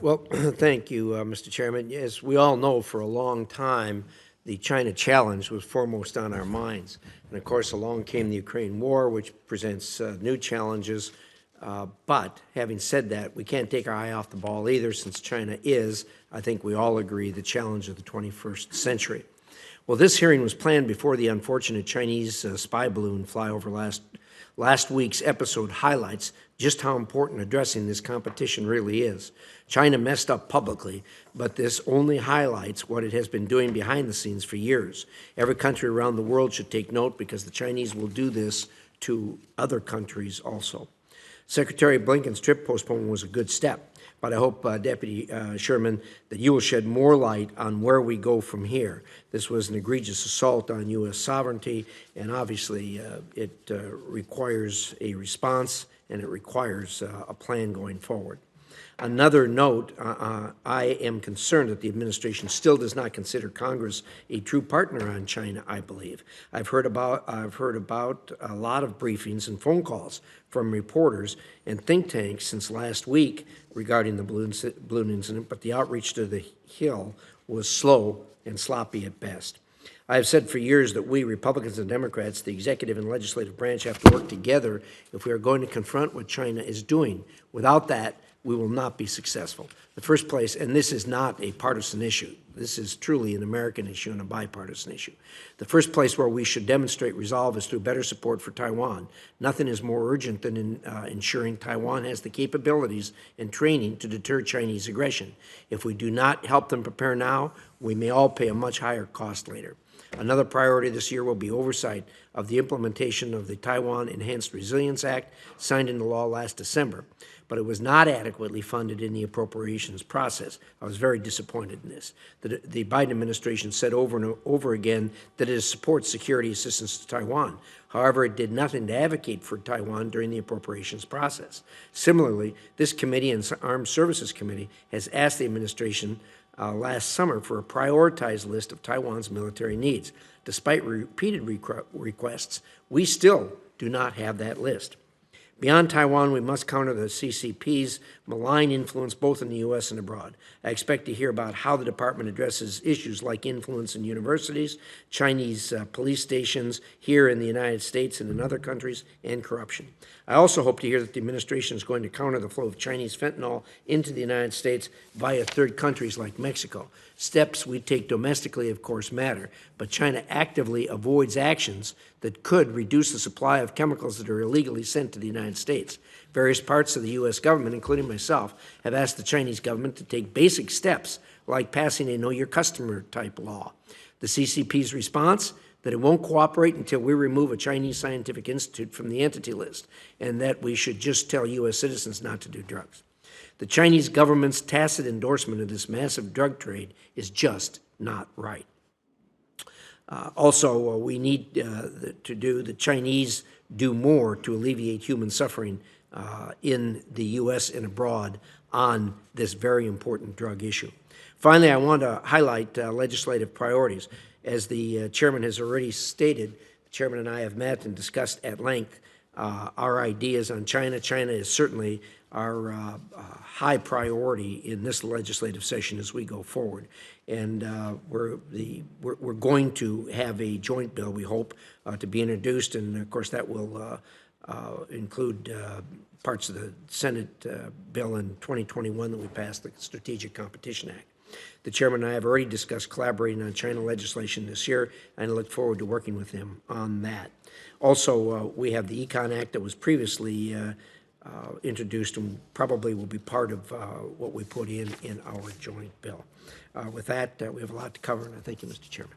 Well, thank you, Mr. Chairman. As we all know, for a long time, the China challenge was foremost on our minds. And of course, along came the Ukraine war, which presents new challenges. But having said that, we can't take our eye off the ball either, since China is, I think we all agree, the challenge of the 21st century. Well, this hearing was planned before the unfortunate Chinese spy balloon flyover last week's episode highlights just how important addressing this competition really is. China messed up publicly, but this only highlights what it has been doing behind the scenes for years. Every country around the world should take note, because the Chinese will do this to other countries also. Secretary Blinken's trip postponement was a good step, but I hope, Deputy Sherman, that you will shed more light on where we go from here. This was an egregious assault on U.S. sovereignty, and obviously it requires a response, and it requires a plan going forward. Another note, I am concerned that the administration still does not consider Congress a true partner on China, I believe. I've heard about a lot of briefings and phone calls from reporters and think tanks since last week regarding the balloon incident, but the outreach to the Hill was slow and sloppy at best. I have said for years that we, Republicans and Democrats, the executive and legislative branch, have to work together if we are going to confront what China is doing. Without that, we will not be successful. The first place, and this is not a partisan issue, this is truly an American issue and a bipartisan issue. The first place where we should demonstrate resolve is through better support for Taiwan. Nothing is more urgent than ensuring Taiwan has the capabilities and training to deter Chinese aggression. If we do not help them prepare now, we may all pay a much higher cost later. Another priority this year will be oversight of the implementation of the Taiwan Enhanced Resilience Act, signed into law last December, but it was not adequately funded in the appropriations process. I was very disappointed in this. The Biden administration said over and over again that it supports security assistance to Taiwan. However, it did nothing to advocate for Taiwan during the appropriations process. Similarly, this committee and Armed Services Committee has asked the administration last summer for a prioritized list of Taiwan's military needs. Despite repeated requests, we still do not have that list. Beyond Taiwan, we must counter the CCP's malign influence both in the U.S. and abroad. I expect to hear about how the department addresses issues like influence in universities, Chinese police stations here in the United States and in other countries, and corruption. I also hope to hear that the administration is going to counter the flow of Chinese fentanyl into the United States via third countries like Mexico. Steps we take domestically, of course, matter, but China actively avoids actions that could reduce the supply of chemicals that are illegally sent to the United States. Various parts of the U.S. government, including myself, have asked the Chinese government to take basic steps like passing a Know Your Customer type law. The CCP's response? That it won't cooperate until we remove a Chinese scientific institute from the entity list, and that we should just tell U.S. citizens not to do drugs. The Chinese government's tacit endorsement of this massive drug trade is just not right. Also, we need the Chinese do more to alleviate human suffering in the U.S. and abroad on this very important drug issue. Finally, I want to highlight legislative priorities. As the chairman has already stated, the chairman and I have met and discussed at length our ideas on China. China is certainly our high priority in this legislative session as we go forward. And we're going to have a joint bill, we hope, to be introduced, and of course that will include parts of the Senate bill in 2021 that we passed, the Strategic Competition Act. The chairman and I have already discussed collaborating on China legislation this year, and I look forward to working with him on that. Also, we have the Econ Act that was previously introduced and probably will be part of what we put in our joint bill. With that, we have a lot to cover, and I thank you, Mr. Chairman.